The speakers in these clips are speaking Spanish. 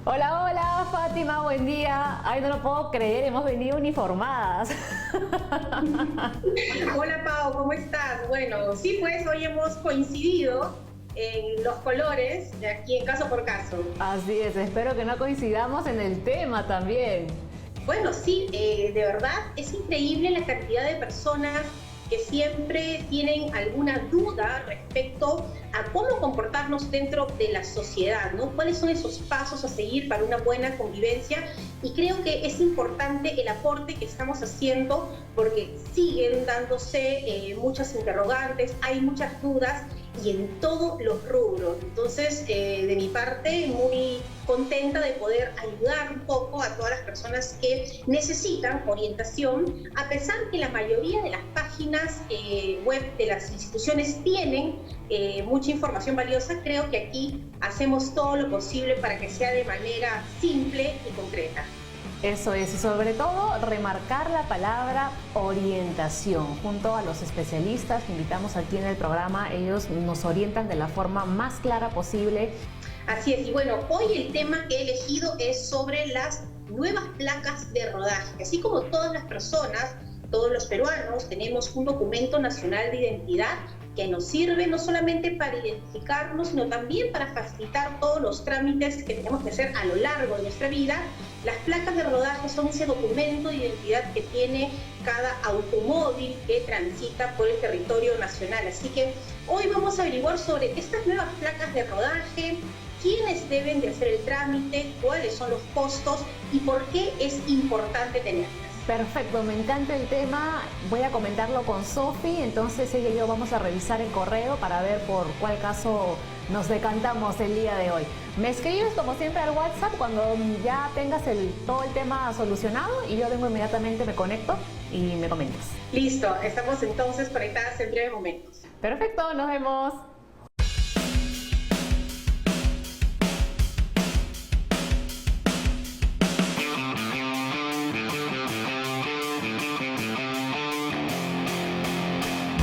Hola, hola, Fátima, buen día. Ay, no lo puedo creer, hemos venido uniformadas. Hola Pau, ¿cómo estás? Bueno, sí, pues hoy hemos coincidido en los colores de aquí en Caso por Caso. Así es, espero que no coincidamos en el tema también. Bueno, sí, de verdad es increíble la cantidad de personas que siempre tienen alguna duda respecto a cómo comportarnos dentro de la sociedad, ¿no? ¿Cuáles son esos pasos a seguir para una buena convivencia? Y creo que es importante el aporte que estamos haciendo porque siguen dándose muchas interrogantes, hay muchas dudas y en todos los rubros. Entonces, de mi parte, muy contenta de poder ayudar un poco a todas las personas que necesitan orientación, a pesar que la mayoría de las páginas web de las instituciones tienen mucha información valiosa. Creo que aquí hacemos todo lo posible para que sea de manera simple y concreta. Eso es, y sobre todo remarcar la palabra orientación. Junto a los especialistas que invitamos aquí en el programa, ellos nos orientan de la forma más clara posible. Así es, y bueno, hoy el tema que he elegido es sobre las nuevas placas de rodaje. Así como todas las personas, todos los peruanos, tenemos un documento nacional de identidad que nos sirve no solamente para identificarnos, sino también para facilitar todos los trámites que tenemos que hacer a lo largo de nuestra vida. Las placas de rodaje son ese documento de identidad que tiene cada automóvil que transita por el territorio nacional. Así que hoy vamos a averiguar sobre estas nuevas placas de rodaje, quiénes deben de hacer el trámite, cuáles son los costos y por qué es importante tenerlas. Perfecto, me encanta el tema. Voy a comentarlo con Sofi, entonces ella y yo vamos a revisar el correo para ver por cuál caso nos decantamos el día de hoy. Me escribes como siempre al WhatsApp cuando ya tengas todo el tema solucionado y yo vengo inmediatamente, me conecto y me comentas. Listo, estamos entonces conectadas en breves momentos. Perfecto, nos vemos.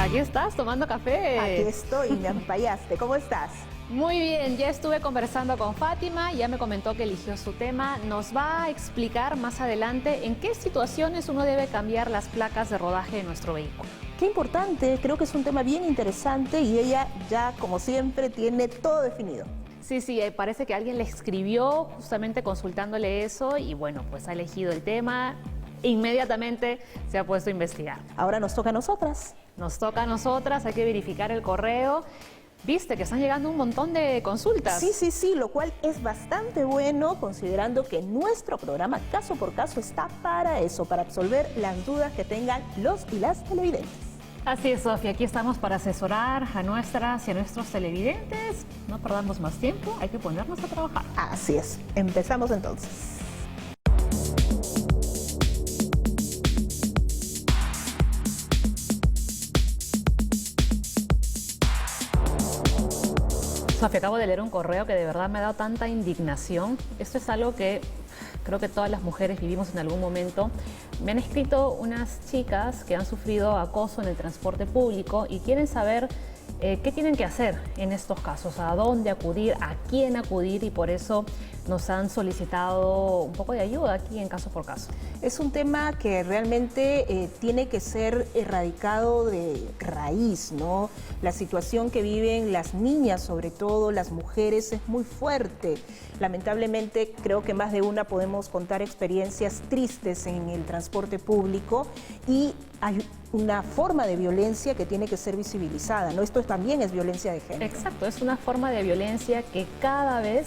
Aquí estás tomando café. Aquí estoy, me ampallaste. ¿Cómo estás? Muy bien, ya estuve conversando con Fátima, ya me comentó que eligió su tema. Nos va a explicar más adelante en qué situaciones uno debe cambiar las placas de rodaje de nuestro vehículo. Qué importante, creo que es un tema bien interesante y ella ya, como siempre, tiene todo definido. Sí, sí, parece que alguien le escribió justamente consultándole eso y bueno, pues ha elegido el tema. Inmediatamente se ha puesto a investigar. Ahora nos toca a nosotras. Nos toca a nosotras, hay que verificar el correo. Viste que están llegando un montón de consultas. Sí, lo cual es bastante bueno considerando que nuestro programa Caso por Caso está para eso, para absolver las dudas que tengan los y las televidentes. Así es, Sofía, aquí estamos para asesorar a nuestras y a nuestros televidentes. No perdamos más tiempo, hay que ponernos a trabajar. Así es, empezamos entonces. Sofía, acabo de leer un correo que de verdad me ha dado tanta indignación. Esto es algo que creo que todas las mujeres vivimos en algún momento. Me han escrito unas chicas que han sufrido acoso en el transporte público y quieren saber qué tienen que hacer en estos casos, a dónde acudir, a quién acudir y por eso nos han solicitado un poco de ayuda aquí en Caso por Caso. Es un tema que realmente tiene que ser erradicado de raíz, ¿no? La situación que viven las niñas, sobre todo las mujeres, es muy fuerte. Lamentablemente, creo que más de una podemos contar experiencias tristes en el transporte público y hay una forma de violencia que tiene que ser visibilizada, ¿no? Esto también es violencia de género. Exacto, es una forma de violencia que cada vez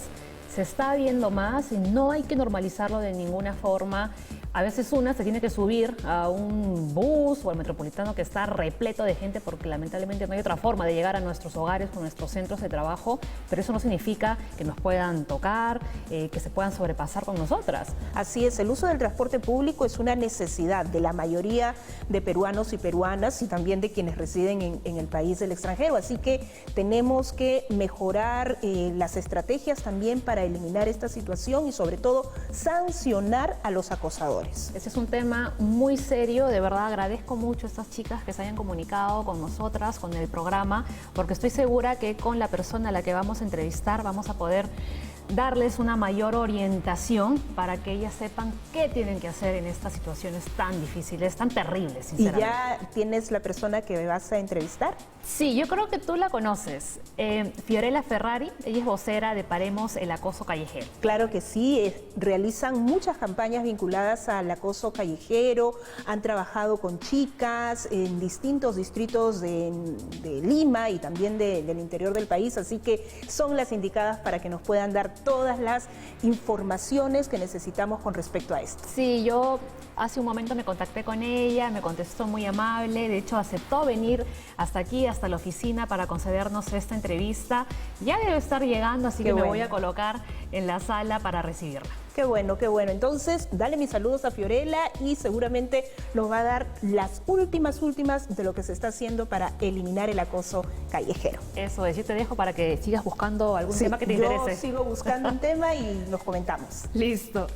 se está viendo más y no hay que normalizarlo de ninguna forma. A veces una se tiene que subir a un bus o al metropolitano que está repleto de gente porque lamentablemente no hay otra forma de llegar a nuestros hogares o nuestros centros de trabajo, pero eso no significa que nos puedan tocar, que se puedan sobrepasar con nosotras. Así es, el uso del transporte público es una necesidad de la mayoría de peruanos y peruanas y también de quienes residen en el país del extranjero, así que tenemos que mejorar las estrategias también para eliminar esta situación y sobre todo sancionar a los acosadores. Este es un tema muy serio, de verdad agradezco mucho a estas chicas que se hayan comunicado con nosotras, con el programa, porque estoy segura que con la persona a la que vamos a entrevistar vamos a poder darles una mayor orientación para que ellas sepan qué tienen que hacer en estas situaciones tan difíciles, tan terribles, ¿Y sinceramente. ya tienes la persona que vas a entrevistar? Sí, yo creo que tú la conoces. Fiorella Ferrari, ella es vocera de Paremos el acoso callejero. Claro que sí, realizan muchas campañas vinculadas al acoso callejero, han trabajado con chicas en distintos distritos de Lima y también del interior del país, así que son las indicadas para que nos puedan dar todas las informaciones que necesitamos con respecto a esto. Sí, yo hace un momento me contacté con ella, me contestó muy amable, de hecho aceptó venir hasta aquí, hasta la oficina para concedernos esta entrevista. Ya debe estar llegando, así que me voy a colocar en la sala para recibirla. Qué bueno, qué bueno. Entonces, dale mis saludos a Fiorella y seguramente nos va a dar las últimas de lo que se está haciendo para eliminar el acoso callejero. Eso es, yo te dejo para que sigas buscando algún tema que te interese. Yo sigo buscando un tema y nos comentamos. Listo.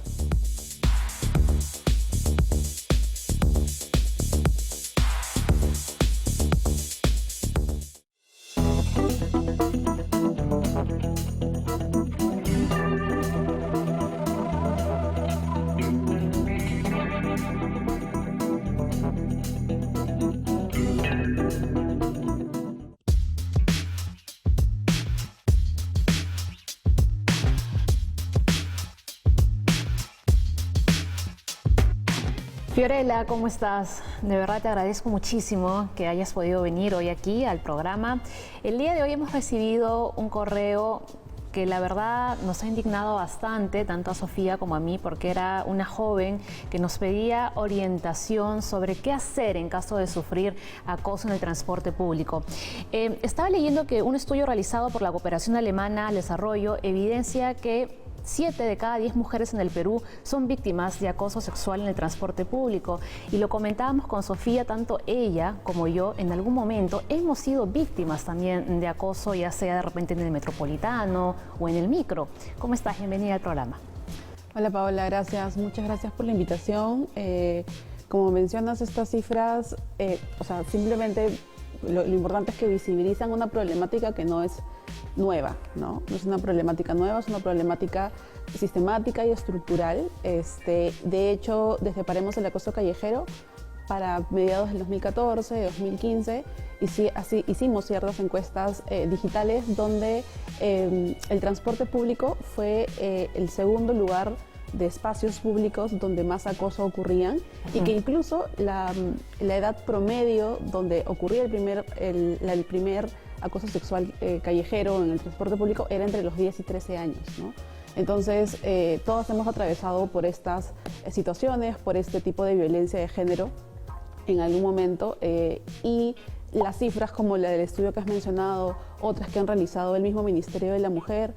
Fiorella, ¿cómo estás? De verdad te agradezco muchísimo que hayas podido venir hoy aquí al programa. El día de hoy hemos recibido un correo que la verdad nos ha indignado bastante, tanto a Sofía como a mí, porque era una joven que nos pedía orientación sobre qué hacer en caso de sufrir acoso en el transporte público. Estaba leyendo que un estudio realizado por la Cooperación Alemana al Desarrollo evidencia que 7 de cada 10 mujeres en el Perú son víctimas de acoso sexual en el transporte público. Y lo comentábamos con Sofía, tanto ella como yo en algún momento hemos sido víctimas también de acoso, ya sea de repente en el metropolitano o en el micro. ¿Cómo estás? Bienvenida al programa. Hola Paola, gracias. Muchas gracias por la invitación. Como mencionas, estas cifras, simplemente lo importante es que visibilizan una problemática que no es nueva, ¿no? No es una problemática nueva, es una problemática sistemática y estructural. De hecho, desde Paremos el acoso callejero, para mediados del 2014, 2015, hicimos ciertas encuestas digitales donde el transporte público fue el segundo lugar de espacios públicos donde más acoso ocurrían y que incluso la edad promedio donde ocurría el primer acoso sexual callejero en el transporte público era entre los 10 y 13 años, ¿no? Entonces, todos hemos atravesado por estas situaciones, por este tipo de violencia de género en algún momento y las cifras como la del estudio que has mencionado, otras que han realizado el mismo Ministerio de la Mujer,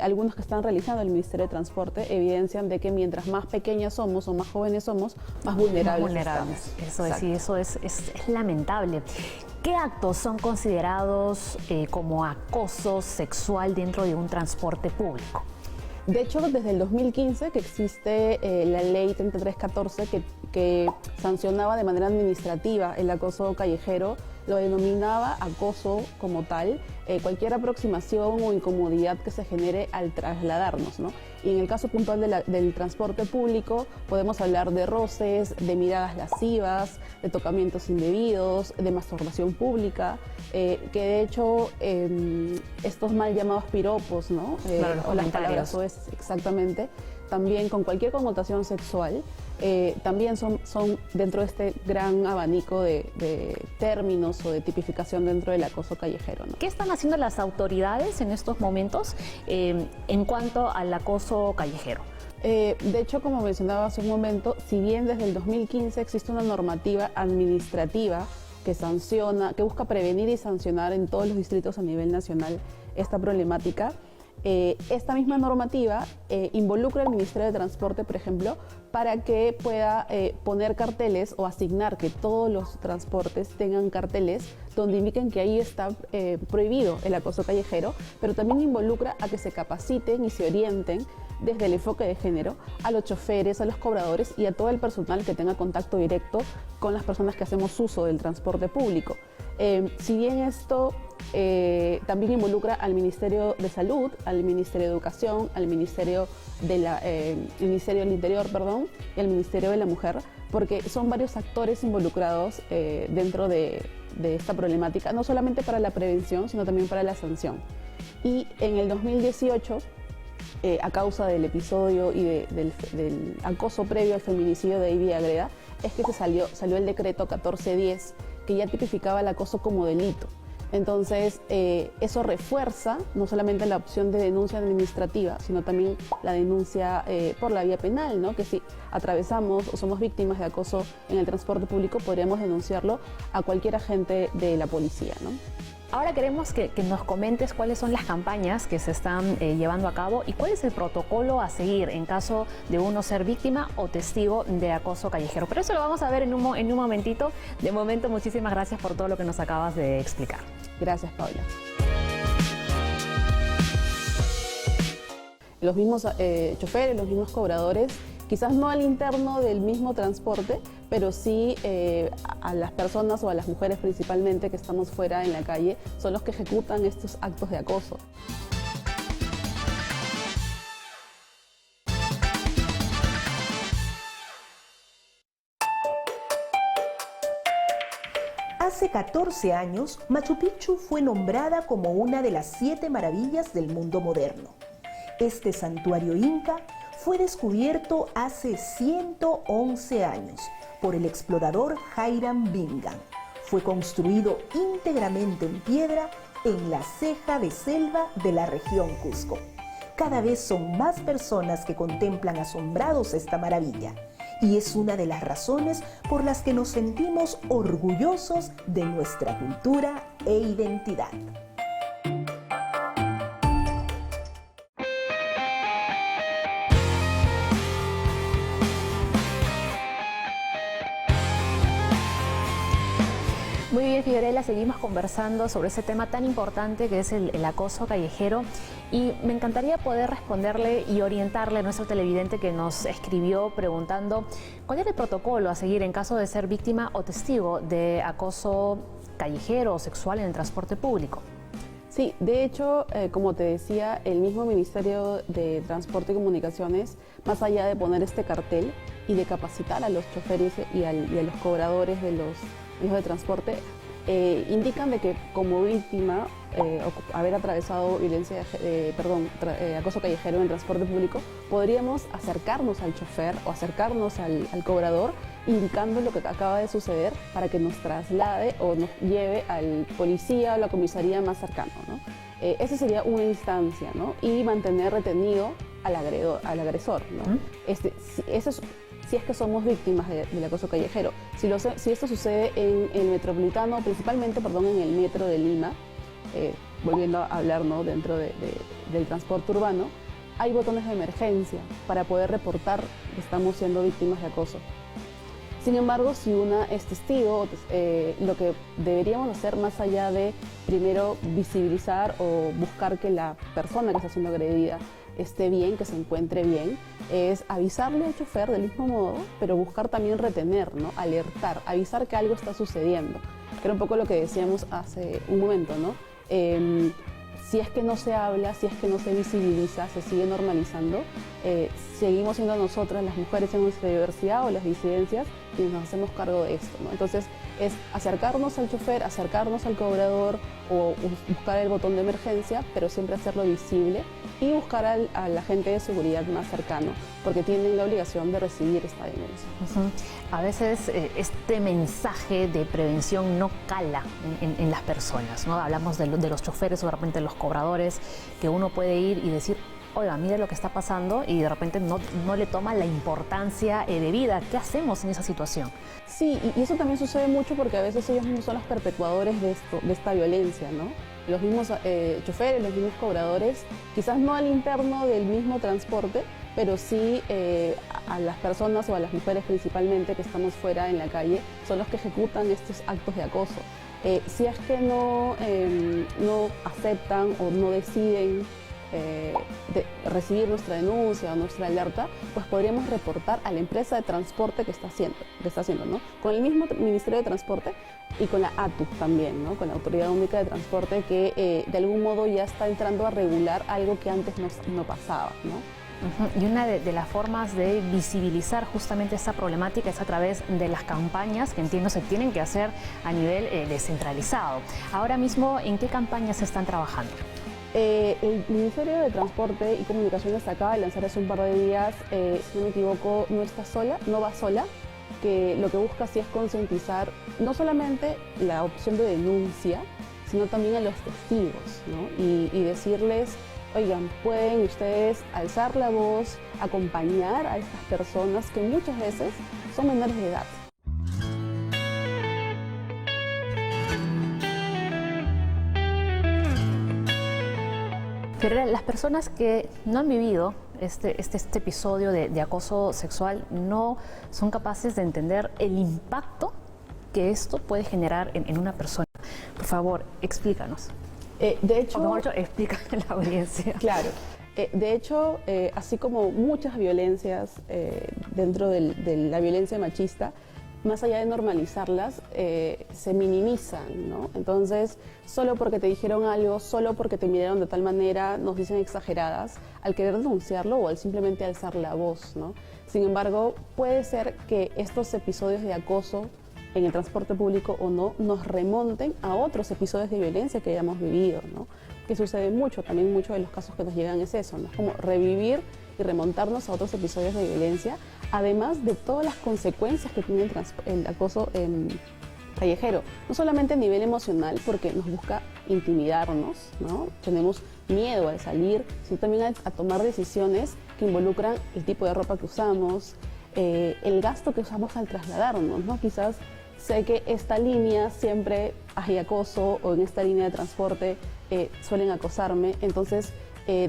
algunos que están realizando el Ministerio de Transporte, evidencian de que mientras más pequeñas somos o más jóvenes somos, más vulnerables estamos. Eso es, sí, eso es lamentable. ¿Qué actos son considerados como acoso sexual dentro de un transporte público? De hecho, desde el 2015 que existe la ley 3314 que sancionaba de manera administrativa el acoso callejero, lo denominaba acoso como tal, cualquier aproximación o incomodidad que se genere al trasladarnos, ¿no? Y en el caso puntual del transporte público podemos hablar de roces, de miradas lascivas, de tocamientos indebidos, de masturbación pública, que de hecho estos mal llamados piropos, ¿no? Claro, o las palabras soez, exactamente, también con cualquier connotación sexual, también son dentro de este gran abanico de términos o de tipificación dentro del acoso callejero, ¿no? ¿Qué están haciendo las autoridades en estos momentos en cuanto al acoso callejero? De hecho, como mencionaba hace un momento, si bien desde el 2015 existe una normativa administrativa que busca prevenir y sancionar en todos los distritos a nivel nacional esta problemática, esta misma normativa involucra al Ministerio de Transporte, por ejemplo, para que pueda poner carteles o asignar que todos los transportes tengan carteles donde indiquen que ahí está prohibido el acoso callejero, pero también involucra a que se capaciten y se orienten desde el enfoque de género a los choferes, a los cobradores y a todo el personal que tenga contacto directo con las personas que hacemos uso del transporte público. Si bien esto también involucra al Ministerio de Salud, al Ministerio de Educación, al Ministerio, Ministerio del Interior, perdón, y al Ministerio de la Mujer, porque son varios actores involucrados dentro de esta problemática, no solamente para la prevención, sino también para la sanción. Y en el 2018, a causa del episodio y del acoso previo al feminicidio de Ivy Agreda, es que salió el decreto 1410, que ya tipificaba el acoso como delito. Entonces, eso refuerza no solamente la opción de denuncia administrativa, sino también la denuncia por la vía penal, ¿no? Que si atravesamos o somos víctimas de acoso en el transporte público, podríamos denunciarlo a cualquier agente de la policía, ¿no? Ahora queremos que nos comentes cuáles son las campañas que se están llevando a cabo y cuál es el protocolo a seguir en caso de uno ser víctima o testigo de acoso callejero. Pero eso lo vamos a ver en un momentito. De momento, muchísimas gracias por todo lo que nos acabas de explicar. Gracias, Paula. Los mismos choferes, los mismos cobradores, quizás no al interno del mismo transporte, pero sí a las personas o a las mujeres principalmente que estamos fuera en la calle, son los que ejecutan estos actos de acoso. Hace 14 años, Machu Picchu fue nombrada como una de las 7 maravillas del mundo moderno. Este santuario inca fue descubierto hace 111 años por el explorador Hiram Bingham. Fue construido íntegramente en piedra en la ceja de selva de la región Cusco. Cada vez son más personas que contemplan asombrados esta maravilla, y es una de las razones por las que nos sentimos orgullosos de nuestra cultura e identidad. Muy bien, Fiorella, seguimos conversando sobre ese tema tan importante que es el acoso callejero, y me encantaría poder responderle y orientarle a nuestro televidente que nos escribió preguntando cuál era el protocolo a seguir en caso de ser víctima o testigo de acoso callejero o sexual en el transporte público. Sí, de hecho, como te decía, el mismo Ministerio de Transporte y Comunicaciones, más allá de poner este cartel y de capacitar a los choferes y a los cobradores de los medios de transporte, indican de que como víctima haber atravesado acoso callejero en el transporte público, podríamos acercarnos al chofer o acercarnos al cobrador indicando lo que acaba de suceder para que nos traslade o nos lleve al policía o la comisaría más cercano, ¿no? Esa sería una instancia, ¿no? Y mantener retenido al agresor, ¿no? Si es que somos víctimas del acoso callejero. Si esto sucede en el metropolitano, principalmente, en el metro de Lima, volviendo a hablar, ¿no?, dentro del transporte urbano, hay botones de emergencia para poder reportar que estamos siendo víctimas de acoso. Sin embargo, si una es testigo, lo que deberíamos hacer, más allá de primero visibilizar o buscar que la persona que está siendo agredida esté bien, que se encuentre bien, es avisarle al chofer del mismo modo, pero buscar también retener, ¿no?, alertar, avisar que algo está sucediendo. Que era un poco lo que decíamos hace un momento, ¿no? Si es que no se habla, si es que no se visibiliza, se sigue normalizando, seguimos siendo nosotras, las mujeres en nuestra diversidad o las disidencias, quienes nos hacemos cargo de esto, ¿no? Entonces, es acercarnos al chofer, acercarnos al cobrador o buscar el botón de emergencia, pero siempre hacerlo visible, y buscar al agente de seguridad más cercano, porque tienen la obligación de recibir esta denuncia. A veces este mensaje de prevención no cala en las personas, ¿no? Hablamos de los choferes o de repente de los cobradores, que uno puede ir y decir, oiga, mire lo que está pasando, y de repente no le toma la importancia debida. ¿Qué hacemos en esa situación? Sí, y eso también sucede mucho porque a veces ellos mismos son los perpetuadores de esta violencia, ¿no? Los mismos choferes, los mismos cobradores, quizás no al interno del mismo transporte, pero sí a las personas o a las mujeres principalmente que estamos fuera en la calle, son los que ejecutan estos actos de acoso. Si es que no aceptan o no deciden de recibir nuestra denuncia o nuestra alerta, pues podríamos reportar a la empresa de transporte que está haciendo, ¿no? Con el mismo Ministerio de Transporte y con la ATU también, ¿no? Con la Autoridad Única de Transporte, que de algún modo ya está entrando a regular algo que antes no pasaba, ¿no? Y una de las formas de visibilizar justamente esta problemática es a través de las campañas que entiendo se tienen que hacer a nivel descentralizado. Ahora mismo, ¿en qué campañas se están trabajando? El Ministerio de Transporte y Comunicaciones acaba de lanzar hace un par de días, si no me equivoco, No va sola, que lo que busca sí es concientizar no solamente la opción de denuncia, sino también a los testigos, ¿no? Y decirles, oigan, pueden ustedes alzar la voz, acompañar a estas personas que muchas veces son menores de edad. Pero las personas que no han vivido este episodio de acoso sexual no son capaces de entender el impacto que esto puede generar en una persona. Por favor, explícanos. De hecho, o mejor, explica a la audiencia. Claro. De hecho, así como muchas violencias dentro de la violencia machista, más allá de normalizarlas, se minimizan, ¿no? Entonces, solo porque te dijeron algo, solo porque te miraron de tal manera, nos dicen exageradas, al querer denunciarlo o al simplemente alzar la voz, ¿no? Sin embargo, puede ser que estos episodios de acoso en el transporte público o no, nos remonten a otros episodios de violencia que hayamos vivido, ¿no? Que sucede mucho, también muchos de los casos que nos llegan es eso, ¿no? Es como revivir y remontarnos a otros episodios de violencia, además de todas las consecuencias que tiene el acoso callejero, no solamente a nivel emocional, porque nos busca intimidarnos, ¿no? Tenemos miedo al salir, sino también a tomar decisiones que involucran el tipo de ropa que usamos, el gasto que usamos al trasladarnos, ¿no? Quizás sé que esta línea siempre hay acoso, o en esta línea de transporte suelen acosarme, entonces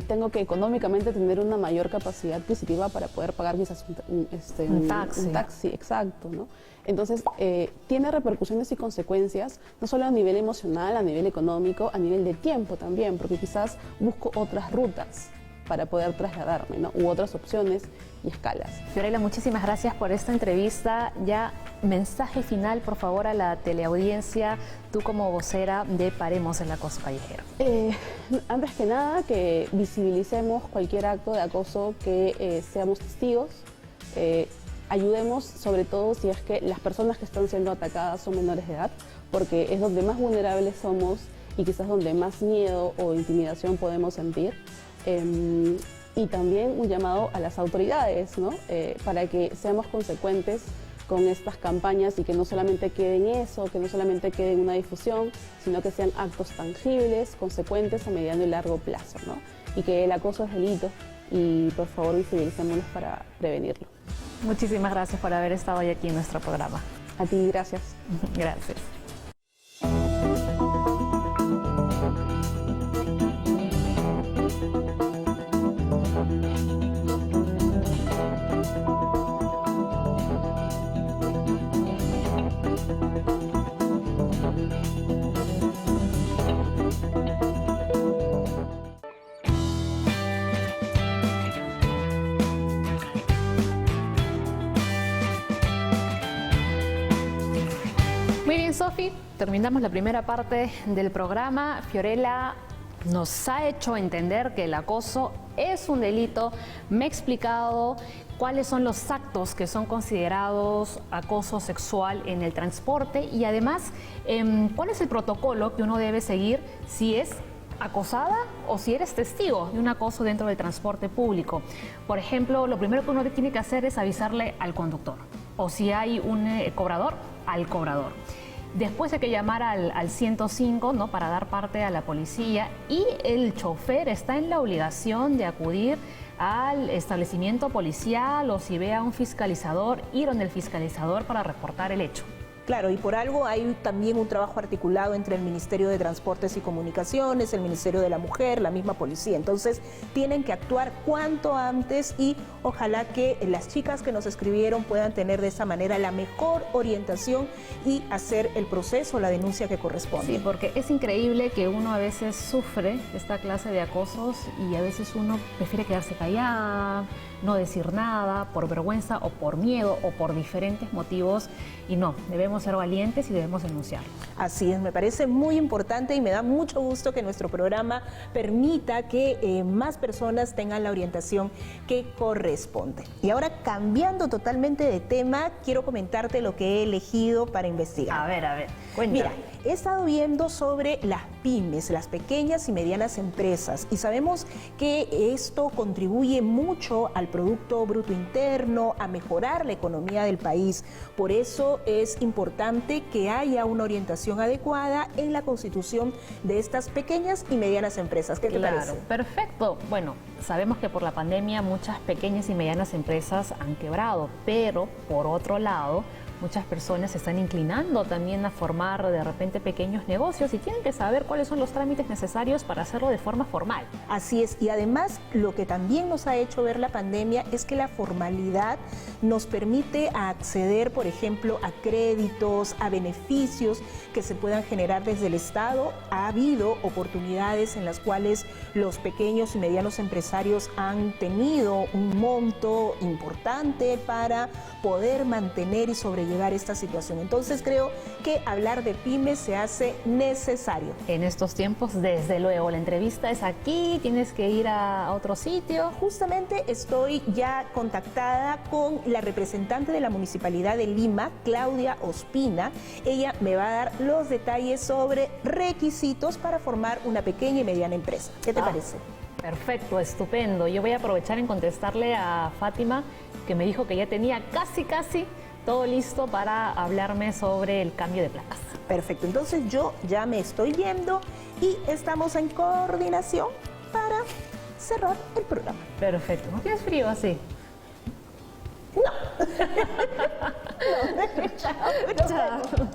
tengo que económicamente tener una mayor capacidad adquisitiva para poder pagar quizás un taxi, exacto, ¿no? Entonces tiene repercusiones y consecuencias, no solo a nivel emocional, a nivel económico, a nivel de tiempo también, porque quizás busco otras rutas para poder trasladarme, ¿no? U otras opciones y escalas. Fiorella, muchísimas gracias por esta entrevista. Ya, mensaje final, por favor, a la teleaudiencia, tú como vocera de Paremos el Acoso Callejero. Antes que nada, que visibilicemos cualquier acto de acoso, que seamos testigos, ayudemos, sobre todo si es que las personas que están siendo atacadas son menores de edad, porque es donde más vulnerables somos y quizás donde más miedo o intimidación podemos sentir. Y también un llamado a las autoridades, ¿no? Para que seamos consecuentes con estas campañas y que no solamente quede en eso, que no solamente quede en una difusión, sino que sean actos tangibles, consecuentes a mediano y largo plazo, ¿no? Y que el acoso es delito y por favor visibilicémonos para prevenirlo. Muchísimas gracias por haber estado hoy aquí en nuestro programa. A ti, gracias. Gracias. Muy bien, Sofi, terminamos la primera parte del programa. Fiorella nos ha hecho entender que el acoso es un delito. Me ha explicado cuáles son los actos que son considerados acoso sexual en el transporte y además cuál es el protocolo que uno debe seguir si es acosada o si eres testigo de un acoso dentro del transporte público. Por ejemplo, lo primero que uno tiene que hacer es avisarle al conductor o si hay un cobrador, al cobrador. Después hay que llamar al 105, ¿no? Para dar parte a la policía y el chofer está en la obligación de acudir al establecimiento policial o si ve a un fiscalizador, ir donde el fiscalizador para reportar el hecho. Claro, y por algo hay también un trabajo articulado entre el Ministerio de Transportes y Comunicaciones, el Ministerio de la Mujer, la misma policía. Entonces, tienen que actuar cuanto antes y ojalá que las chicas que nos escribieron puedan tener de esa manera la mejor orientación y hacer el proceso, la denuncia que corresponde. Sí, porque es increíble que uno a veces sufre esta clase de acosos y a veces uno prefiere quedarse callada, no decir nada, por vergüenza o por miedo o por diferentes motivos, y no, debemos ser valientes y debemos denunciarlo. Así es, me parece muy importante y me da mucho gusto que nuestro programa permita que más personas tengan la orientación que corresponde. Y ahora, cambiando totalmente de tema, quiero comentarte lo que he elegido para investigar. A ver, cuéntame. Mira, he estado viendo sobre las pymes, las pequeñas y medianas empresas, y sabemos que esto contribuye mucho al Producto Bruto Interno, a mejorar la economía del país. Por eso es importante que haya una orientación adecuada en la constitución de estas pequeñas y medianas empresas. ¿Qué te parece? Perfecto. Bueno, sabemos que por la pandemia muchas pequeñas y medianas empresas han quebrado, pero por otro lado, muchas personas se están inclinando también a formar de repente pequeños negocios y tienen que saber cuáles son los trámites necesarios para hacerlo de forma formal. Así es, y además lo que también nos ha hecho ver la pandemia es que la formalidad nos permite acceder, por ejemplo, a créditos, a beneficios que se puedan generar desde el Estado. Ha habido oportunidades en las cuales los pequeños y medianos empresarios han tenido un monto importante para poder mantener y sobrellevar esta situación. Entonces creo que hablar de pymes se hace necesario. En estos tiempos, desde luego, la entrevista es aquí, tienes que ir a otro sitio. Justamente estoy ya contactada con la representante de la Municipalidad de Lima, Claudia Ospina. Ella me va a dar los detalles sobre requisitos para formar una pequeña y mediana empresa. ¿Qué te parece? Perfecto, estupendo. Yo voy a aprovechar en contestarle a Fátima, que me dijo que ya tenía casi todo listo para hablarme sobre el cambio de placas. Perfecto, entonces yo ya me estoy yendo y estamos en coordinación para cerrar el programa. Perfecto. ¿No tienes frío así? No. No, chao.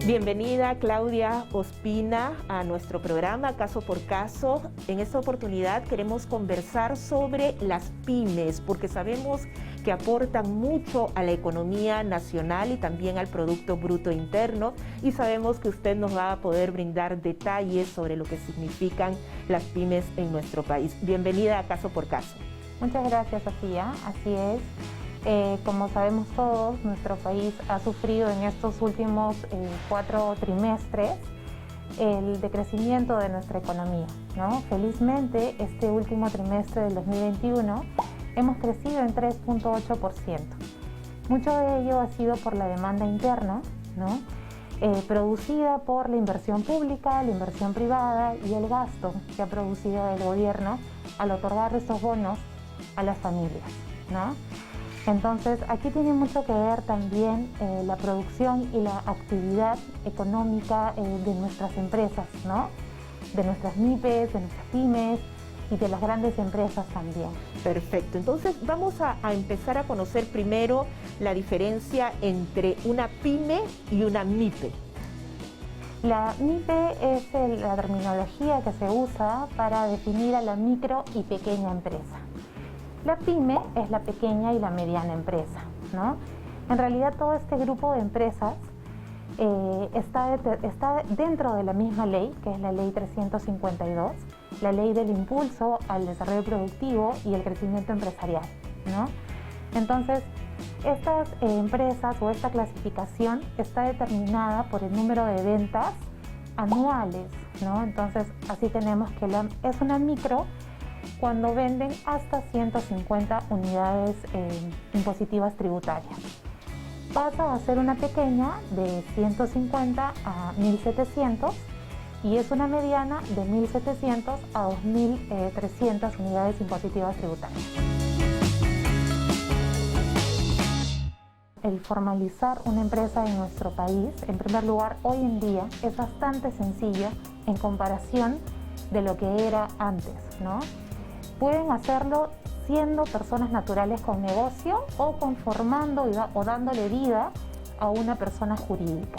Bienvenida Claudia Ospina a nuestro programa Caso por Caso. En esta oportunidad queremos conversar sobre las pymes porque sabemos que aportan mucho a la economía nacional y también al Producto Bruto Interno, y sabemos que usted nos va a poder brindar detalles sobre lo que significan las pymes en nuestro país. Bienvenida a Caso por Caso. Muchas gracias, Sofía. Así es. Como sabemos todos, nuestro país ha sufrido en estos últimos 4 trimestres el decrecimiento de nuestra economía, ¿no? Felizmente, este último trimestre del 2021 hemos crecido en 3.8%. Mucho de ello ha sido por la demanda interna, ¿no? Producida por la inversión pública, la inversión privada y el gasto que ha producido el gobierno al otorgar estos bonos a las familias, ¿no? Entonces, aquí tiene mucho que ver también la producción y la actividad económica de nuestras empresas, ¿no? De nuestras MIPES, de nuestras pymes y de las grandes empresas también. Perfecto, entonces vamos a empezar a conocer primero la diferencia entre una pyme y una MIPE. La MIPE es la terminología que se usa para definir a la micro y pequeña empresa. La pyme es la pequeña y la mediana empresa, ¿no? En realidad todo este grupo de empresas está dentro de la misma ley, que es la ley 352, la ley del impulso al desarrollo productivo y el crecimiento empresarial, ¿no? Entonces, estas empresas o esta clasificación está determinada por el número de ventas anuales, ¿no? Entonces, así tenemos que es una micro cuando venden hasta 150 unidades impositivas tributarias. Pasa a ser una pequeña de 150 a 1.700 y es una mediana de 1.700 a 2.300 unidades impositivas tributarias. El formalizar una empresa en nuestro país, en primer lugar, hoy en día es bastante sencillo en comparación de lo que era antes, ¿no? Pueden hacerlo siendo personas naturales con negocio o conformando o dándole vida a una persona jurídica.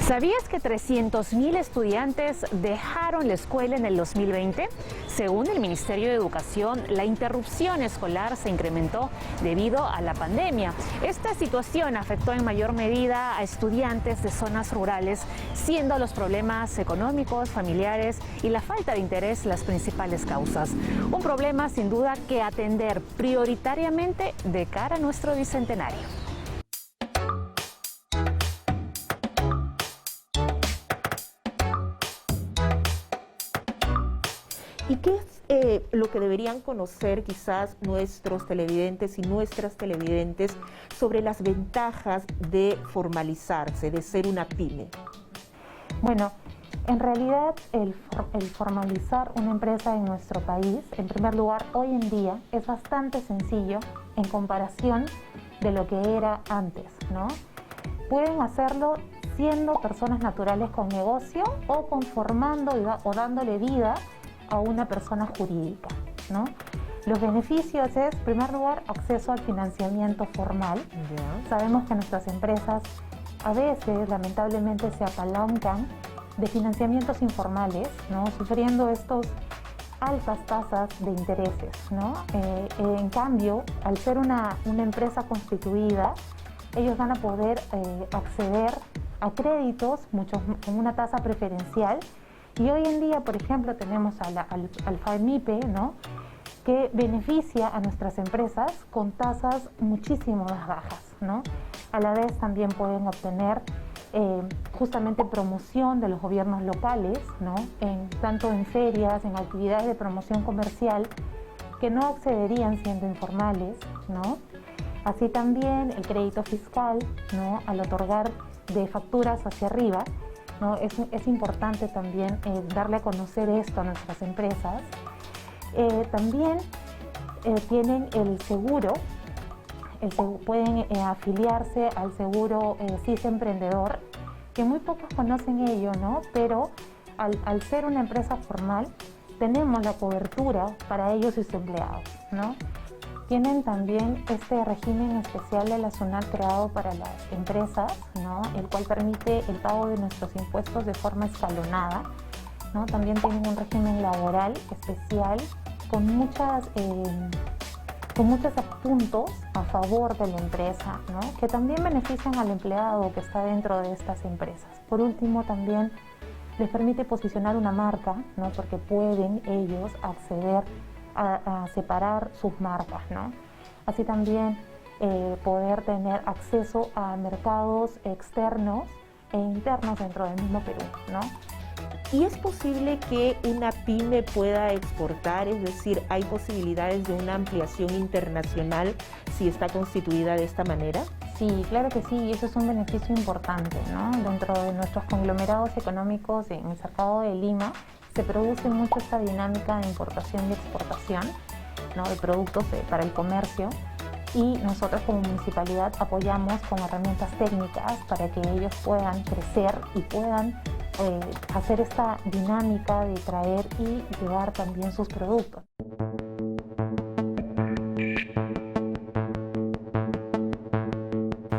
¿Sabías que 300.000 estudiantes dejaron la escuela en el 2020? Según el Ministerio de Educación, la interrupción escolar se incrementó debido a la pandemia. Esta situación afectó en mayor medida a estudiantes de zonas rurales, siendo los problemas económicos, familiares y la falta de interés las principales causas. Un problema sin duda que atender prioritariamente de cara a nuestro bicentenario. ¿Y qué es lo que deberían conocer quizás nuestros televidentes y nuestras televidentes sobre las ventajas de formalizarse, de ser una pyme? Bueno, en realidad el formalizar una empresa en nuestro país, en primer lugar, hoy en día es bastante sencillo en comparación de lo que era antes, ¿no? Pueden hacerlo siendo personas naturales con negocio o conformando o dándole vida a una persona jurídica, ¿no? Los beneficios es, en primer lugar, acceso al financiamiento formal. Sabemos que nuestras empresas a veces, lamentablemente, se apalancan de financiamientos informales, ¿no? Sufriendo estos altas tasas de intereses, ¿no? En cambio, al ser una empresa constituida, ellos van a poder acceder a créditos con una tasa preferencial. Y hoy en día, por ejemplo, tenemos al FAMIPE, ¿no? Que beneficia a nuestras empresas con tasas muchísimo más bajas, ¿no? A la vez también pueden obtener justamente promoción de los gobiernos locales, ¿no? Tanto en ferias, en actividades de promoción comercial, que no accederían siendo informales, ¿no? Así también el crédito fiscal, ¿no? Al otorgar de facturas hacia arriba, ¿no? Es importante también darle a conocer esto a nuestras empresas. También tienen el seguro, pueden afiliarse al seguro CIS Emprendedor, que muy pocos conocen ello, ¿no? Pero al ser una empresa formal, tenemos la cobertura para ellos y sus empleados, ¿no? Tienen también este régimen especial de la SUNAT creado para las empresas, ¿no? El cual permite el pago de nuestros impuestos de forma escalonada, ¿no? También tienen un régimen laboral especial con muchos puntos a favor de la empresa, ¿no? Que también benefician al empleado que está dentro de estas empresas. Por último, también les permite posicionar una marca, ¿no? Porque pueden ellos acceder a separar sus marcas, ¿no? Así también poder tener acceso a mercados externos e internos dentro del mismo Perú, ¿no? ¿Y es posible que una pyme pueda exportar? Es decir, ¿hay posibilidades de una ampliación internacional si está constituida de esta manera? Sí, claro que sí, y eso es un beneficio importante, ¿no? Dentro de nuestros conglomerados económicos en el Cercado de Lima se produce mucho esta dinámica de importación y exportación, ¿no? De productos para el comercio, y nosotros como municipalidad apoyamos con herramientas técnicas para que ellos puedan crecer y puedan hacer esta dinámica de traer y llevar también sus productos.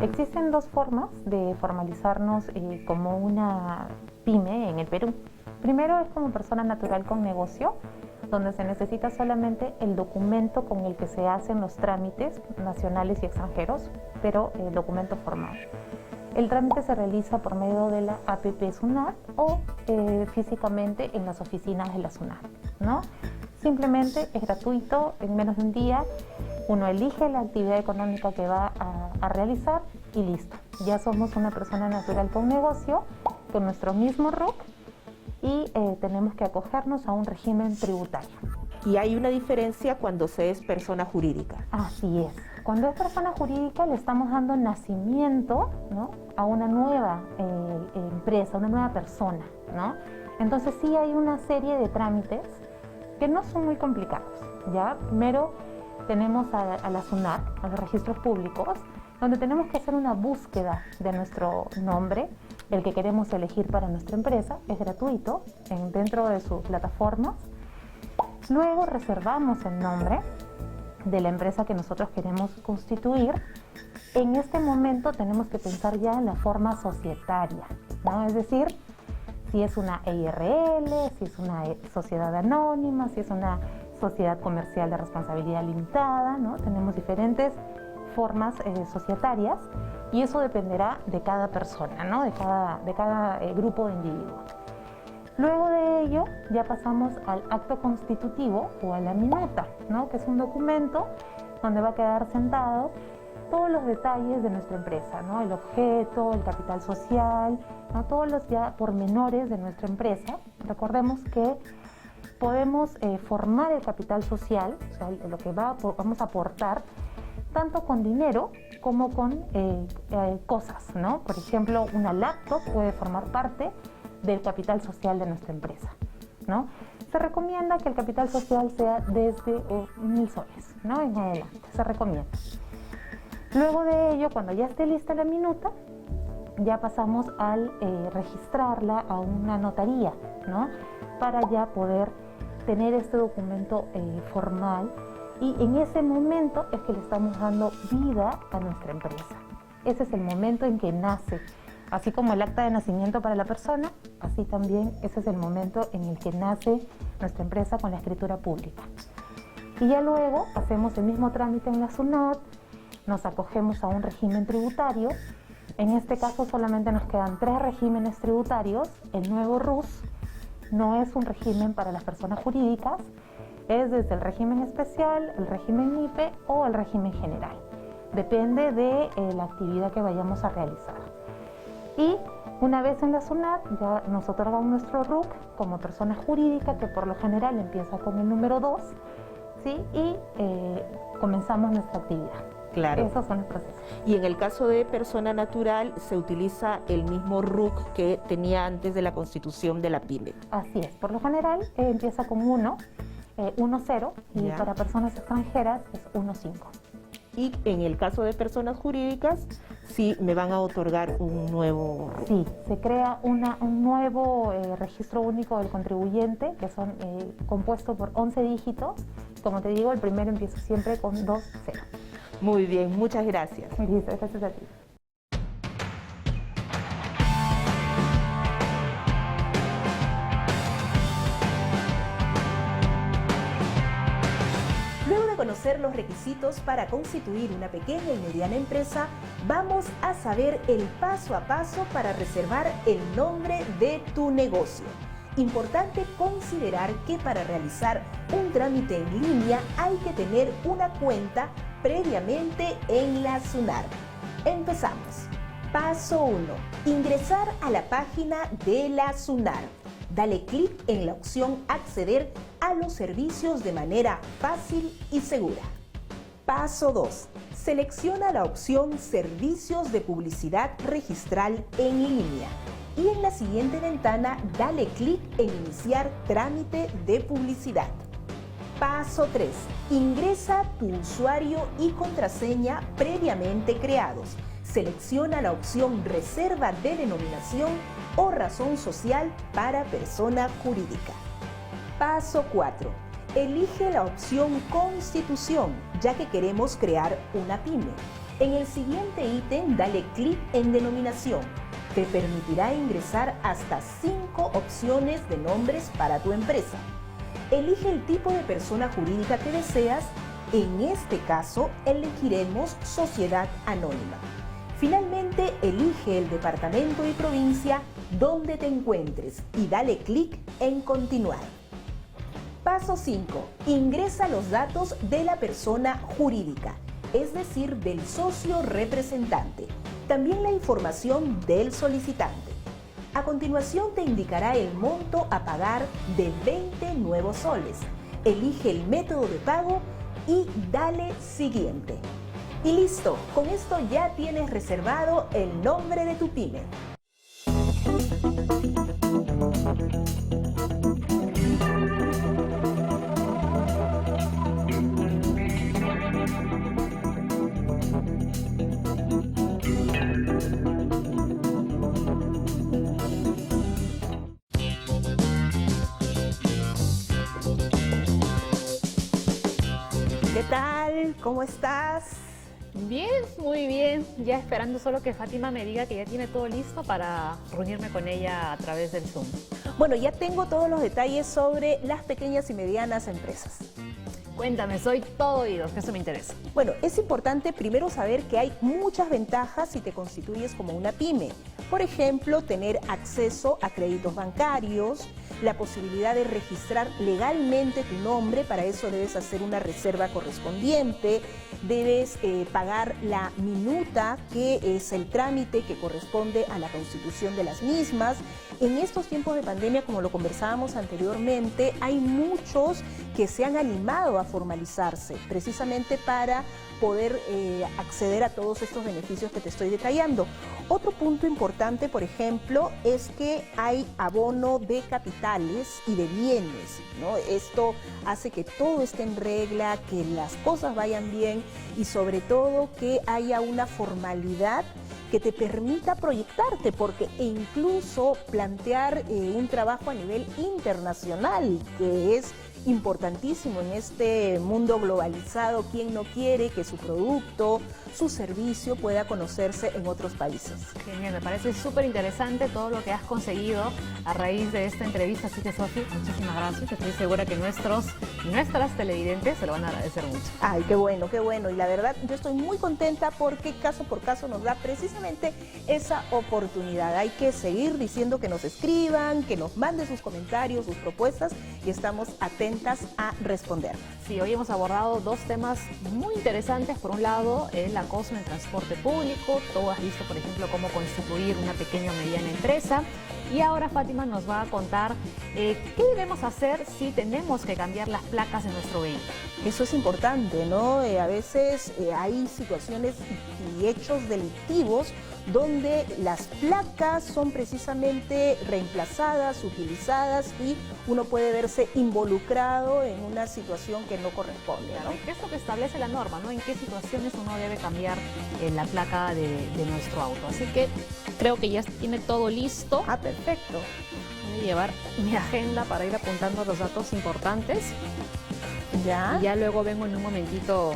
Existen dos formas de formalizarnos como una pyme en el Perú. Primero es como persona natural con negocio, donde se necesita solamente el documento con el que se hacen los trámites nacionales y extranjeros, pero el documento formal. El trámite se realiza por medio de la APP SUNAT o físicamente en las oficinas de la SUNAT, ¿no? Simplemente es gratuito, en menos de un día uno elige la actividad económica que va a realizar y listo. Ya somos una persona natural con negocio, con nuestro mismo RUC y tenemos que acogernos a un régimen tributario. Y hay una diferencia cuando se es persona jurídica. Así es. Cuando es persona jurídica le estamos dando nacimiento, ¿no?, a una nueva empresa, una nueva persona, ¿no? Entonces sí hay una serie de trámites que no son muy complicados, ¿ya? Primero tenemos a la SUNAT, a los registros públicos, donde tenemos que hacer una búsqueda de nuestro nombre, el que queremos elegir para nuestra empresa, es gratuito dentro de sus plataformas. Luego reservamos el nombre de la empresa que nosotros queremos constituir. En este momento tenemos que pensar ya en la forma societaria, ¿no? Es decir, si es una EIRL, si es una sociedad anónima, si es una sociedad comercial de responsabilidad limitada, ¿no? Tenemos diferentes formas societarias y eso dependerá de cada persona, ¿no?, de cada grupo de individuos. Luego de ello ya pasamos al acto constitutivo o a la minuta, ¿no?, que es un documento donde va a quedar sentado todos los detalles de nuestra empresa, ¿no?, el objeto, el capital social, ¿no?, todos los ya pormenores de nuestra empresa. Recordemos que podemos formar el capital social, o sea, lo que vamos a aportar, tanto con dinero como con cosas, ¿no? Por ejemplo, una laptop puede formar parte del capital social de nuestra empresa, ¿no? Se recomienda que el capital social sea desde 1.000 soles, ¿no?, en adelante, se recomienda. Luego de ello, cuando ya esté lista la minuta, ya pasamos al registrarla a una notaría, ¿no?, para ya poder tener este documento formal, y en ese momento es que le estamos dando vida a nuestra empresa. Ese es el momento en que nace. Así como el acta de nacimiento para la persona, así también ese es el momento en el que nace nuestra empresa con la escritura pública. Y ya luego hacemos el mismo trámite en la SUNAT, nos acogemos a un régimen tributario. En este caso solamente nos quedan 3 regímenes tributarios. El nuevo RUS no es un régimen para las personas jurídicas, es desde el régimen especial, el régimen MIPE o el régimen general. Depende de la actividad que vayamos a realizar. Y una vez en la SUNAT ya nos otorgan nuestro RUC como persona jurídica, que por lo general empieza con el número 2, ¿sí?, y comenzamos nuestra actividad. Claro. Esos son los procesos. Y en el caso de persona natural se utiliza el mismo RUC que tenía antes de la constitución de la PYME. Así es, por lo general empieza con 1, 1-0, y Ya. para personas extranjeras es 1-5. Y en el caso de personas jurídicas, sí me van a otorgar un nuevo RUC. Sí, se crea un nuevo registro único del contribuyente, que son compuesto por 11 dígitos. Como te digo, el primero empieza siempre con 2-0. Muy bien, muchas gracias. Listo, gracias a ti. Luego de conocer los requisitos para constituir una pequeña y mediana empresa, vamos a saber el paso a paso para reservar el nombre de tu negocio. Importante considerar que para realizar un trámite en línea hay que tener una cuenta previamente en la SUNAT. Empezamos. Paso 1. Ingresar a la página de la SUNAT. Dale clic en la opción Acceder a los servicios de manera fácil y segura. Paso 2. Selecciona la opción Servicios de publicidad registral en línea. Y en la siguiente ventana, dale clic en Iniciar trámite de publicidad. Paso 3. Ingresa tu usuario y contraseña previamente creados. Selecciona la opción Reserva de denominación o razón social para persona jurídica. Paso 4. Elige la opción Constitución, ya que queremos crear una PYME. En el siguiente ítem, dale clic en Denominación. Te permitirá ingresar hasta 5 opciones de nombres para tu empresa. Elige el tipo de persona jurídica que deseas. En este caso, elegiremos Sociedad Anónima. Finalmente, elige el departamento y provincia donde te encuentres y dale clic en continuar. Paso 5. Ingresa los datos de la persona jurídica, es decir, del socio representante. También la información del solicitante. A continuación te indicará el monto a pagar de 20 nuevos soles. Elige el método de pago y dale siguiente. Y listo, con esto ya tienes reservado el nombre de tu pyme. ¿Qué tal? ¿Cómo estás? Bien, muy bien. Ya esperando solo que Fátima me diga que ya tiene todo listo para reunirme con ella a través del Zoom. Bueno, ya tengo todos los detalles sobre las pequeñas y medianas empresas. Cuéntame, soy todo oídos, que eso me interesa. Bueno, es importante primero saber que hay muchas ventajas si te constituyes como una pyme. Por ejemplo, tener acceso a créditos bancarios, la posibilidad de registrar legalmente tu nombre, para eso debes hacer una reserva correspondiente, debes pagar la minuta, que es el trámite que corresponde a la constitución de las mismas. En estos tiempos de pandemia, como lo conversábamos anteriormente, hay muchos que se han animado a formalizarse, precisamente para poder acceder a todos estos beneficios que te estoy detallando. Otro punto importante, por ejemplo, es que hay abono de capitales y de bienes, ¿no? Esto hace que todo esté en regla, que las cosas vayan bien y sobre todo que haya una formalidad que te permita proyectarte, porque incluso plantear un trabajo a nivel internacional, que es importantísimo en este mundo globalizado. ¿Quién no quiere que su producto, su servicio pueda conocerse en otros países? Genial, me parece súper interesante todo lo que has conseguido a raíz de esta entrevista. Así que, Sofi, muchísimas gracias. Estoy segura que nuestras televidentes se lo van a agradecer mucho. Ay, qué bueno, qué bueno. Y la verdad, yo estoy muy contenta porque caso por caso nos da precisamente esa oportunidad. Hay que seguir diciendo que nos escriban, que nos manden sus comentarios, sus propuestas y estamos atentos a responder. Sí, hoy hemos abordado dos temas muy interesantes. Por un lado, el acoso en el transporte público. Tú has visto, por ejemplo, cómo constituir una pequeña o mediana empresa. Y ahora Fátima nos va a contar qué debemos hacer si tenemos que cambiar las placas de nuestro vehículo. Eso es importante, ¿no? A veces hay situaciones y hechos delictivos donde las placas son precisamente reemplazadas, utilizadas y uno puede verse involucrado en una situación que no corresponde, ¿no? ¿Qué es lo que establece la norma, ¿no? En qué situaciones uno debe cambiar la placa de nuestro auto. Así que creo que ya tiene todo listo. Ah, perfecto. Voy a llevar mi agenda para ir apuntando los datos importantes. Ya. Y ya luego vengo en un momentito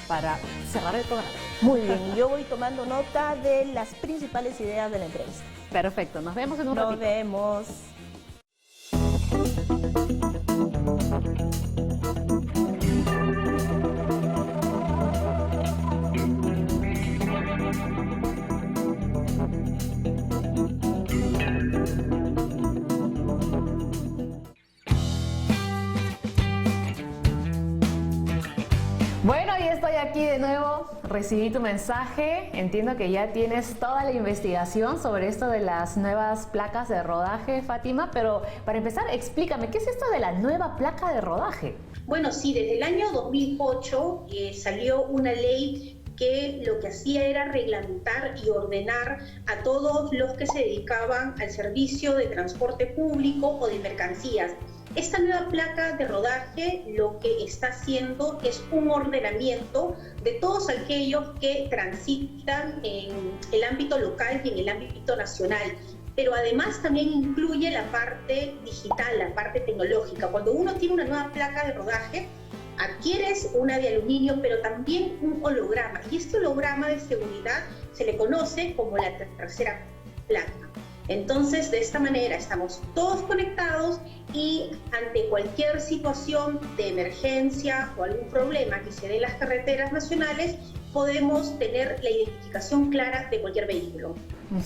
para cerrar el programa. Muy bien, y yo voy tomando nota de las principales ideas de la entrevista. Perfecto, nos vemos en un ratito. Nos vemos. Bueno, y estoy aquí de nuevo, recibí tu mensaje, entiendo que ya tienes toda la investigación sobre esto de las nuevas placas de rodaje, Fátima, pero para empezar, explícame, ¿qué es esto de la nueva placa de rodaje? Bueno, sí, desde el año 2008 salió una ley que lo que hacía era reglamentar y ordenar a todos los que se dedicaban al servicio de transporte público o de mercancías. Esta nueva placa de rodaje lo que está haciendo es un ordenamiento de todos aquellos que transitan en el ámbito local y en el ámbito nacional, pero además también incluye la parte digital, la parte tecnológica. Cuando uno tiene una nueva placa de rodaje, adquieres una de aluminio, pero también un holograma, y este holograma de seguridad se le conoce como la tercera placa. Entonces, de esta manera estamos todos conectados y ante cualquier situación de emergencia o algún problema que se dé en las carreteras nacionales, podemos tener la identificación clara de cualquier vehículo.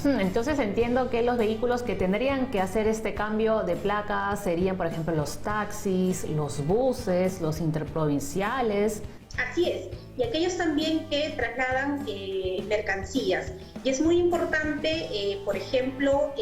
Entonces entiendo que los vehículos que tendrían que hacer este cambio de placa serían, por ejemplo, los taxis, los buses, los interprovinciales. Así es, y aquellos también que trasladan mercancías. Y es muy importante, por ejemplo,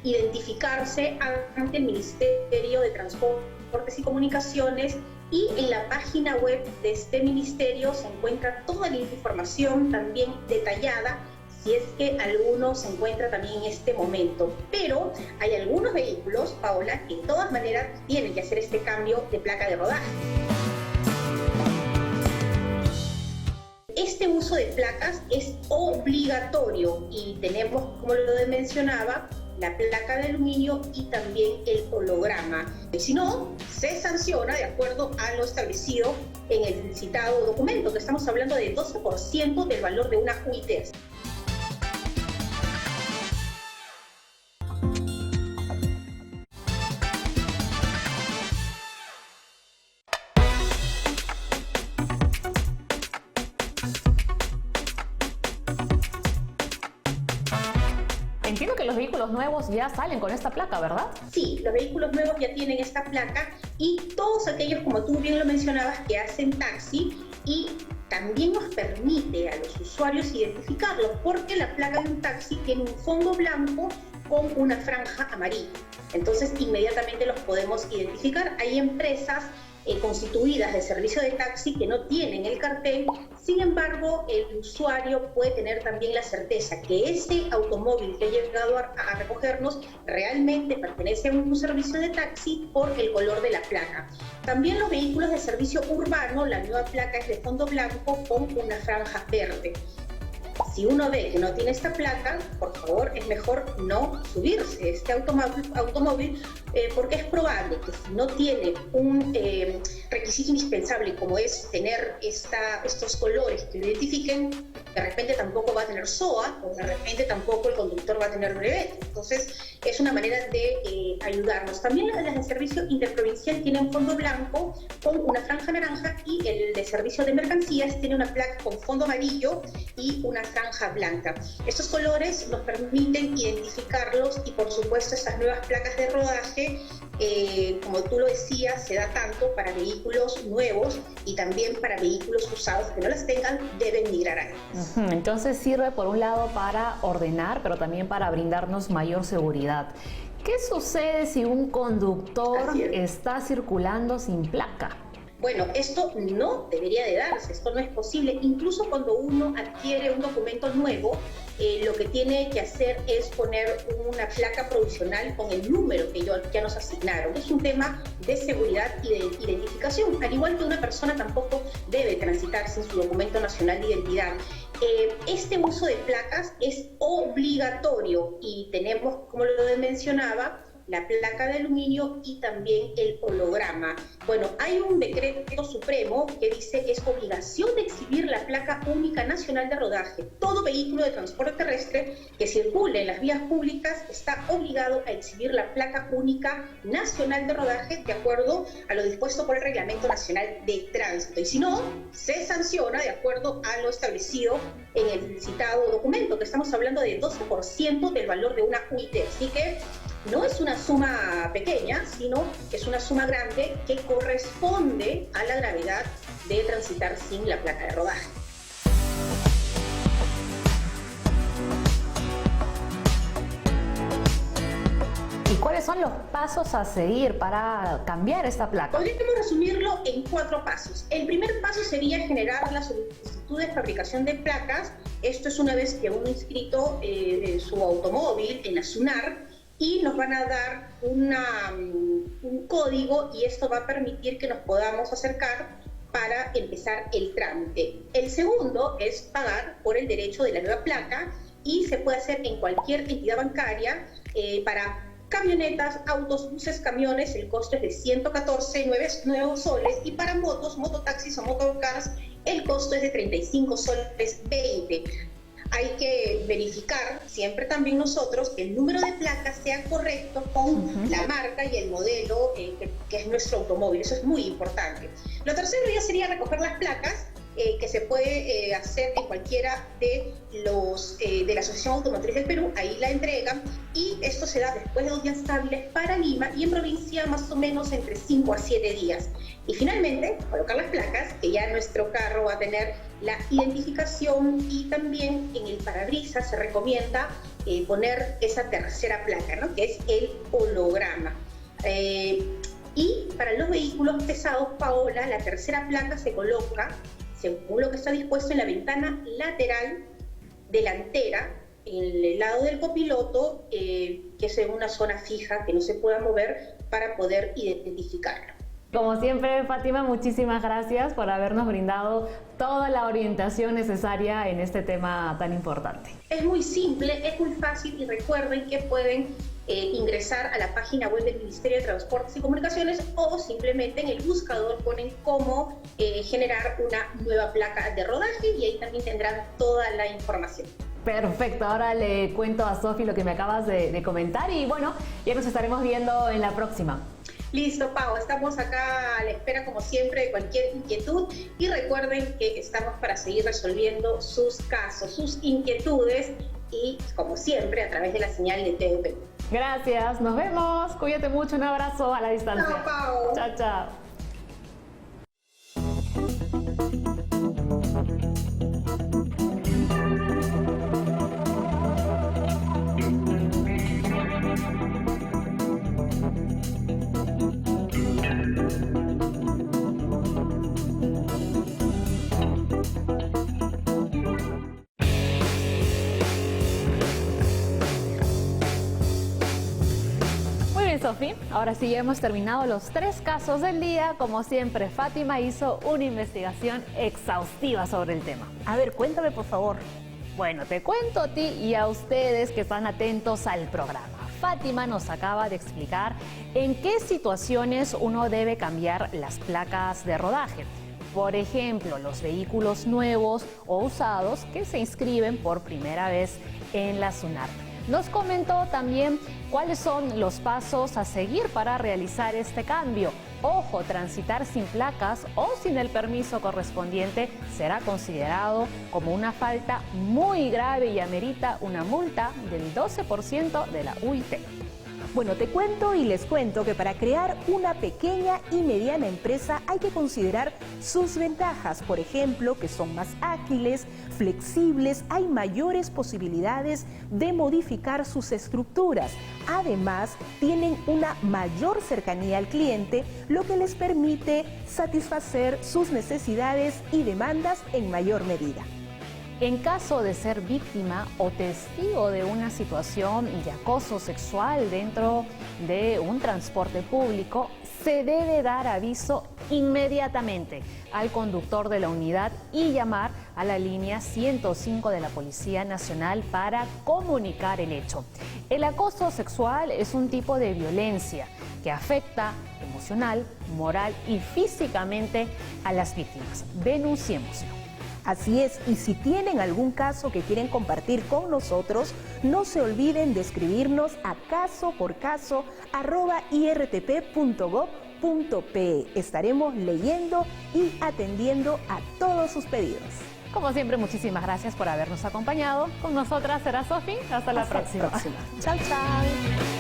identificarse ante el Ministerio de Transportes y Comunicaciones, y en la página web de este ministerio se encuentra toda la información también detallada, si es que alguno se encuentra también en este momento. Pero hay algunos vehículos, Paola, que de todas maneras tienen que hacer este cambio de placa de rodaje. Este uso de placas es obligatorio y tenemos, como lo mencionaba, la placa de aluminio y también el holograma. Si no, se sanciona de acuerdo a lo establecido en el citado documento, que estamos hablando de 12% del valor de una UIT. Entiendo que los vehículos nuevos ya salen con esta placa, ¿verdad? Sí, los vehículos nuevos ya tienen esta placa y todos aquellos, como tú bien lo mencionabas, que hacen taxi, y también nos permite a los usuarios identificarlos, porque la placa de un taxi tiene un fondo blanco con una franja amarilla. Entonces inmediatamente los podemos identificar. Hay empresas constituidas de servicio de taxi que no tienen el cartel. Sin embargo, el usuario puede tener también la certeza que ese automóvil que ha llegado a recogernos realmente pertenece a un servicio de taxi por el color de la placa. También los vehículos de servicio urbano, la nueva placa es de fondo blanco con una franja verde. Si uno ve que no tiene esta placa, por favor, es mejor no subirse a este automóvil porque es probable que si no tiene un requisito indispensable como es tener estos colores que lo identifiquen, de repente tampoco va a tener SOA o de repente tampoco el conductor va a tener brevete. Entonces es una manera de ayudarnos. También las de servicio interprovincial tienen fondo blanco con una franja naranja, y el de servicio de mercancías tiene una placa con fondo amarillo y una franja blanca. Estos colores nos permiten identificarlos, y por supuesto estas nuevas placas de rodaje, como tú lo decías, se da tanto para vehículos nuevos y también para vehículos usados que no las tengan, deben migrar a ellos. Entonces sirve por un lado para ordenar, pero también para brindarnos mayor seguridad. ¿Qué sucede si un conductor está circulando sin placa? Bueno, esto no debería de darse, esto no es posible. Incluso cuando uno adquiere un documento nuevo, lo que tiene que hacer es poner una placa provisional con el número que ya nos asignaron. Es un tema de seguridad y de identificación. Al igual que una persona tampoco debe transitar sin su documento nacional de identidad. Este uso de placas es obligatorio y tenemos, como lo mencionaba, la placa de aluminio y también el holograma. Bueno, hay un decreto supremo que dice que es obligación de exhibir la placa única nacional de rodaje. Todo vehículo de transporte terrestre que circule en las vías públicas está obligado a exhibir la placa única nacional de rodaje de acuerdo a lo dispuesto por el Reglamento Nacional de Tránsito. Y si no, se sanciona de acuerdo a lo establecido en el citado documento, que estamos hablando de 12% del valor de una UIT. Así que no es una suma pequeña, sino que es una suma grande que corresponde a la gravedad de transitar sin la placa de rodaje. ¿Y cuáles son los pasos a seguir para cambiar esta placa? Podríamos resumirlo en 4 pasos. El primer paso sería generar la solicitud de fabricación de placas. Esto es una vez que uno inscrito su automóvil en la SUNAR, y nos van a dar un código, y esto va a permitir que nos podamos acercar para empezar el trámite. El segundo es pagar por el derecho de la nueva placa, y se puede hacer en cualquier entidad bancaria. Para camionetas, autos, buses, camiones, el costo es de 114 nuevos soles, y para motos, mototaxis o motocars, el costo es de 35 soles 20. Hay que verificar siempre también nosotros que el número de placas sea correcto con la marca y el modelo que es nuestro automóvil. Eso es muy importante. Lo tercero ya sería recoger las placas que se puede hacer en cualquiera de la Asociación Automotriz del Perú, ahí la entregan, y esto se da después de 2 días hábiles para Lima, y en provincia más o menos entre 5 a 7 días. Y finalmente, colocar las placas, que ya nuestro carro va a tener la identificación, y también en el parabrisas se recomienda poner esa tercera placa, ¿no?, que es el holograma. Y para los vehículos pesados, Paola, la tercera placa se coloca, según lo que está dispuesto, en la ventana lateral delantera, en el lado del copiloto, que es en una zona fija que no se pueda mover, para poder identificarlo. Como siempre, Fátima, muchísimas gracias por habernos brindado toda la orientación necesaria en este tema tan importante. Es muy simple, es muy fácil, y recuerden que pueden ingresar a la página web del Ministerio de Transportes y Comunicaciones, o simplemente en el buscador ponen cómo generar una nueva placa de rodaje, y ahí también tendrán toda la información. Perfecto, ahora le cuento a Sofi lo que me acabas de comentar, y bueno, ya nos estaremos viendo en la próxima. Listo, Pau, estamos acá a la espera, como siempre, de cualquier inquietud, y recuerden que estamos para seguir resolviendo sus casos, sus inquietudes, y como siempre a través de la señal de TVP. Gracias, nos vemos, cuídate mucho, un abrazo a la distancia. Chao, Pau. Chao, chao. Sofi, ahora sí ya hemos terminado los 3 casos del día. Como siempre, Fátima hizo una investigación exhaustiva sobre el tema. A ver, cuéntame por favor. Bueno, te cuento a ti y a ustedes que están atentos al programa. Fátima nos acaba de explicar en qué situaciones uno debe cambiar las placas de rodaje. Por ejemplo, los vehículos nuevos o usados que se inscriben por primera vez en la SUNAT. Nos comentó también cuáles son los pasos a seguir para realizar este cambio. Ojo, transitar sin placas o sin el permiso correspondiente será considerado como una falta muy grave y amerita una multa del 12% de la UIT. Bueno, te cuento y les cuento que para crear una pequeña y mediana empresa hay que considerar sus ventajas. Por ejemplo, que son más ágiles, flexibles, hay mayores posibilidades de modificar sus estructuras. Además, tienen una mayor cercanía al cliente, lo que les permite satisfacer sus necesidades y demandas en mayor medida. En caso de ser víctima o testigo de una situación de acoso sexual dentro de un transporte público, se debe dar aviso inmediatamente al conductor de la unidad y llamar a la línea 105 de la Policía Nacional para comunicar el hecho. El acoso sexual es un tipo de violencia que afecta emocional, moral y físicamente a las víctimas. Denunciémoslo. Así es, y si tienen algún caso que quieren compartir con nosotros, no se olviden de escribirnos a casoporcaso@irtp.gov.pe. Estaremos leyendo y atendiendo a todos sus pedidos. Como siempre, muchísimas gracias por habernos acompañado. Con nosotras será Sofi. Hasta la próxima. Chao, chao.